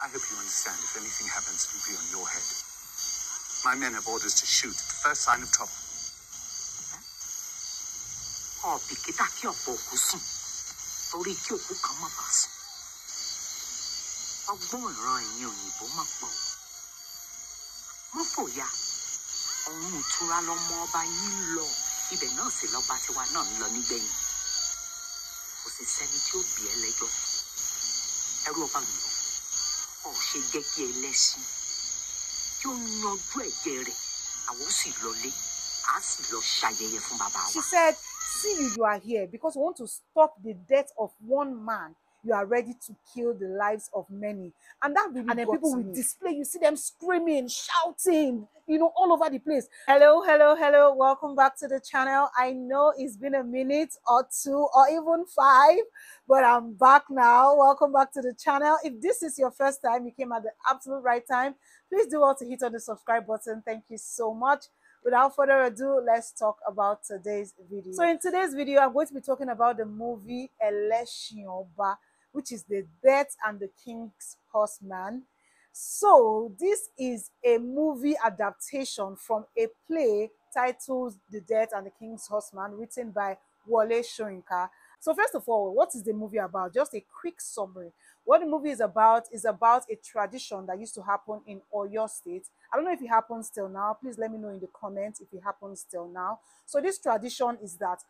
I hope you understand if anything happens, it'll be on your head. My men have orders to shoot at the first sign of trouble. Oh, pikita ki opo kusun. Tori ki oku kan ma basun. Ọgbọ́n ìran ẹ̀yin òyìnbó má pọ̀. Má fòyà. Ọ̀run ìtura lọmọ ọba yín lọ. Ibẹ̀ náà sì lọ́ba tiwa náà ń lọ nígbẹ̀yìn. Kò sì sẹ́ni tí ó bí ẹ lẹ́jọ́. Ẹrú ọba mi lọ. Ọ̀ ṣe jẹ́ kí ẹlẹ́sìn. Tí ó yanjú ẹ̀jẹ̀ rẹ̀. Àwọn sì lọlé. A sì lọ ṣayẹyẹ fún bàbá wa. She said, see you are here because we want to stop the death of one man. You are ready to kill the lives of many. And that really, and then people will display, you see them screaming, shouting, you know, all over the place. Hello, hello, hello. Welcome back to the channel. I know it's been a minute or 2 or even 5, but I'm back now. Welcome back to the channel. If this is your first time, you came at the absolute right time. Please do well to hit on the subscribe button. Thank you so much. Without further ado, let's talk about today's video. So in today's video, I'm going to be talking about the movie Elesin, which is the Death and the King's Horseman. So this is a movie adaptation from a play titled The Death and the King's Horseman, written by Wole Soyinka. So first of all, what is the movie about? Just a quick summary. What the movie is about a tradition that used to happen in Oyo State. I don't know if it happens till now. Please let me know in the comments if it happens till now. So this tradition is that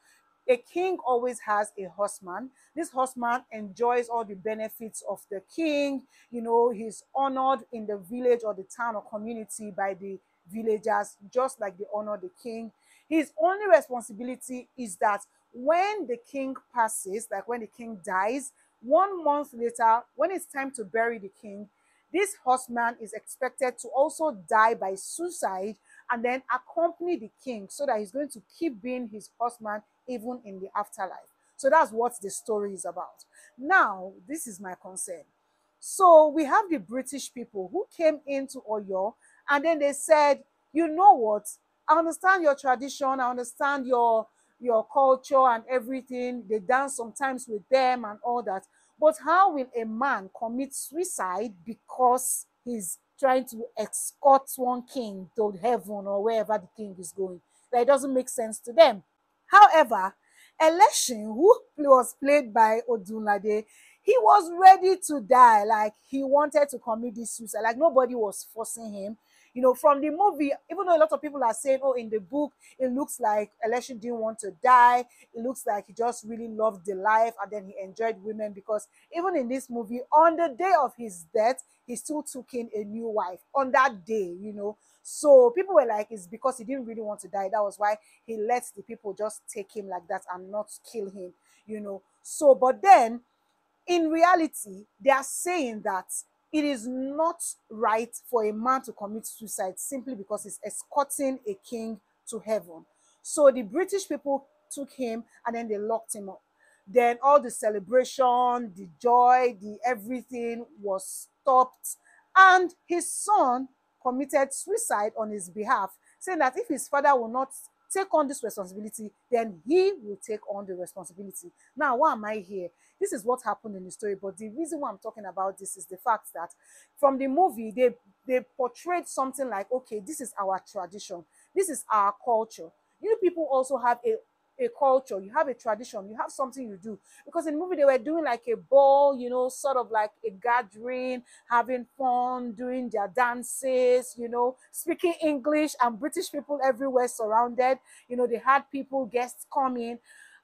a king always has a horseman. This horseman enjoys all the benefits of the king. You know, he's honored in the village or the town or community by the villagers, just like they honor the king. His only responsibility is that when the king passes, like when the king dies, 1 month later, when it's time to bury the king, this horseman is expected to also die by suicide and then accompany the king so that he's going to keep being his horseman even in the afterlife. So that's what the story is about. Now, this is my concern. So we have the British people who came into Oyo and then they said, you know what? I understand your tradition. I understand your culture and everything. They dance sometimes with them and all that. But how will a man commit suicide because he's trying to escort one king to heaven or wherever the king is going? That doesn't make sense to them. However, Elesin, who was played by Odunlade, he was ready to die. Like, he wanted to commit this suicide. Like, nobody was forcing him. You know, from the movie, even though a lot of people are saying, oh, in the book, it looks like Elesin didn't want to die. It looks like he just really loved the life and then he enjoyed women, because even in this movie, on the day of his death, he still took in a new wife on that day, you know. So people were like, it's because he didn't really want to die. That was why he let the people just take him like that and not kill him, you know. So, but then, in reality, they are saying that it is not right for a man to commit suicide simply because he's escorting a king to heaven. So the British people took him and then they locked him up. Then all the celebration, the joy, the everything was stopped. And his son committed suicide on his behalf, saying that if his father will not take on this responsibility, then he will take on the responsibility. Now, why am I here? This is what happened in the story, but the reason why I'm talking about this is the fact that from the movie, they portrayed something like, okay, this is our tradition, this is our culture. You people also have a culture, you have a tradition, you have something you do. Because in the movie, they were doing like a ball, you know, sort of like a gathering, having fun, doing their dances, you know, speaking English, and British people everywhere surrounded. You know, they had people, guests coming,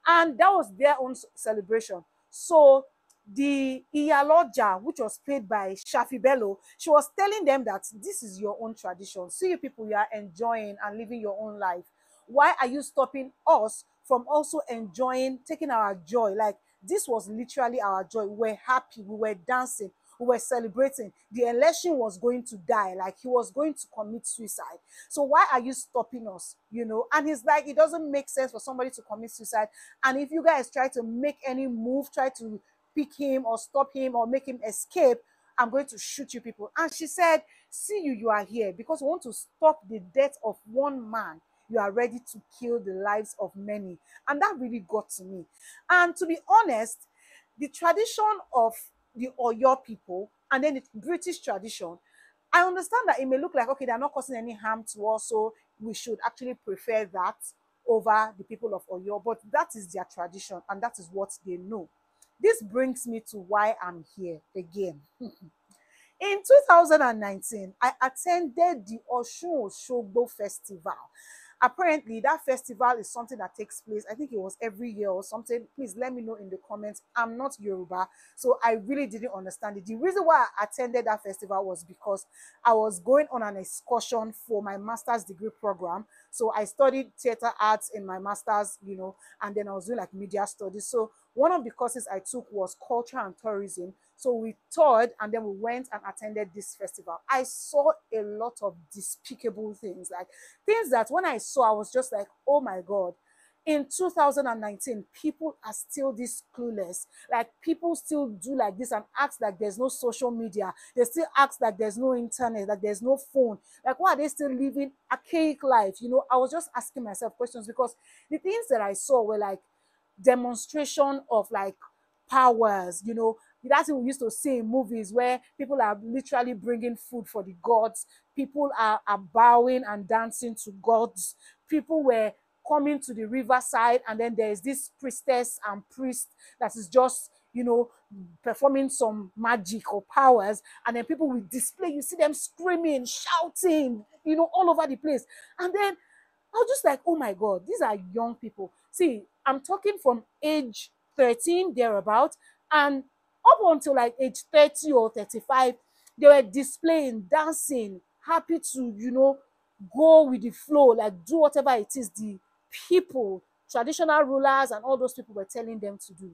and that was their own celebration. So the Iyaloja, which was played by Shafi Bello, she was telling them that this is your own tradition. See, you people, you are enjoying and living your own life. Why are you stopping us from also enjoying, taking our joy? Like, this was literally our joy. We were happy, we were dancing, we were celebrating. The Elesin was going to die, like he was going to commit suicide. So why are you stopping us? You know, and he's like, it doesn't make sense for somebody to commit suicide. And if you guys try to make any move, try to pick him or stop him or make him escape, I'm going to shoot you people. And she said, see, you are here because we want to stop the death of one man. You are ready to kill the lives of many. And that really got to me. And to be honest, the tradition of the Oyo people and then the British tradition. I understand that it may look like, okay, they're not causing any harm to us, so we should actually prefer that over the people of Oyo, but that is their tradition and that is what they know. This brings me to why I'm here again. In 2019, I attended the Osun Osogbo Festival. Apparently, that festival is something that takes place, I think it was every year or something. Please let me know in the comments. I'm not Yoruba, so I really didn't understand it. The reason why I attended that festival was because I was going on an excursion for my master's degree program. So I studied theater arts in my master's, and then I was doing like media studies. So one of the courses I took was culture and tourism. So we toured and then we went and attended this festival. I saw a lot of despicable things, like things that when I saw, I was just like, oh my God. In 2019, people are still this clueless. Like, people still do like this and act like there's no social media. They still act like there's no internet, like there's no phone. Like, why are they still living archaic life? I was just asking myself questions because the things that I saw were like demonstration of like powers, that's what we used to see in movies where people are literally bringing food for the gods. People are bowing and dancing to gods. People were coming to the riverside, and then there's this priestess and priest that is just, performing some magic or powers, and then people will display. You see them screaming, shouting, all over the place. And then I was just like, oh my God, these are young people. See, I'm talking from age 13 thereabout, and up until like age 30 or 35, they were displaying, dancing, happy to, go with the flow, like do whatever it is the people, traditional rulers and all those people were telling them to do.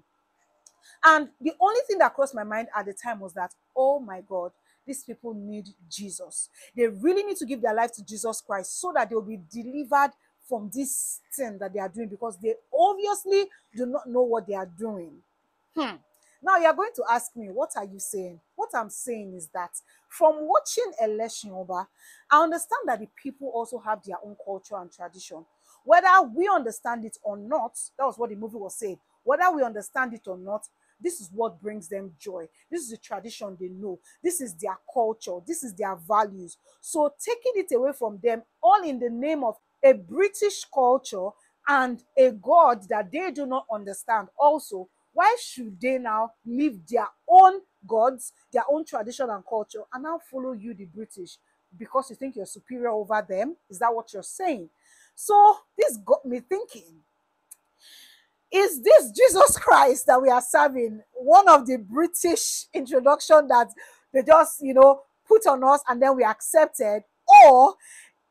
And the only thing that crossed my mind at the time was that, oh my God, these people need Jesus. They really need to give their life to Jesus Christ so that they'll be delivered from this thing that they are doing, because they obviously do not know what they are doing. Now you're going to ask me, what are you saying? What I'm saying is that from watching Elesin, I understand that the people also have their own culture and tradition. Whether we understand it or not, that was what the movie was saying. Whether we understand it or not, this is what brings them joy. This is the tradition they know. This is their culture. This is their values. So taking it away from them, all in the name of a British culture and a God that they do not understand also, why should they now leave their own gods, their own tradition and culture, and now follow you, the British, because you think you're superior over them? Is that what you're saying? So this got me thinking, is this Jesus Christ that we are serving one of the British introduction that they just, put on us and then we accepted? Or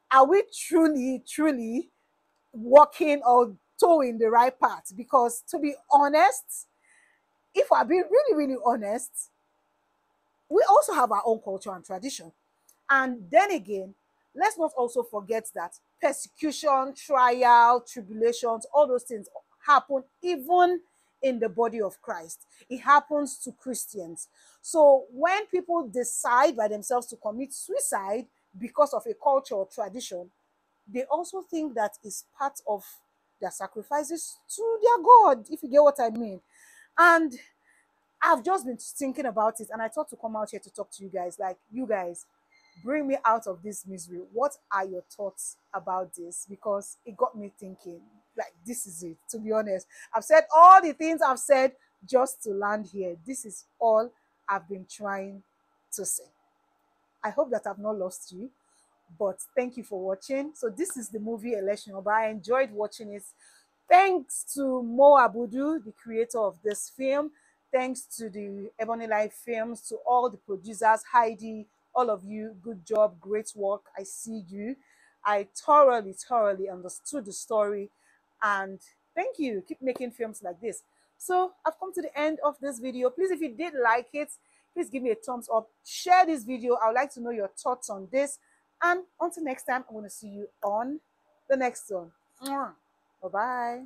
are we truly, truly walking or towing the right path? Because to be honest, if I be really, really honest, we also have our own culture and tradition. And then again, let's not also forget that persecution, trial, tribulations, all those things happen even in the body of Christ. It happens to Christians. So when people decide by themselves to commit suicide because of a culture or tradition, they also think that is part of their sacrifices to their God, if you get what I mean. And I've just been thinking about it, and I thought to come out here to talk to you guys. Like, you guys, bring me out of this misery. What are your thoughts about this? Because it got me thinking, like, this is it. To be honest, I've said all the things I've said just to land here. This is all I've been trying to say. I hope that I've not lost you, but thank you for watching. So this is the movie Elesin. I enjoyed watching it. Thanks to Mo Abudu, the creator of this film. Thanks to the Ebony Life Films, to all the producers, Heidi, all of you, good job, great work. I see you. I thoroughly, thoroughly understood the story, and thank you. Keep making films like this. So I've come to the end of this video. Please, if you did like it, please give me a thumbs up. Share this video. I would like to know your thoughts on this. And until next time, I'm going to see you on the next one. Bye-bye.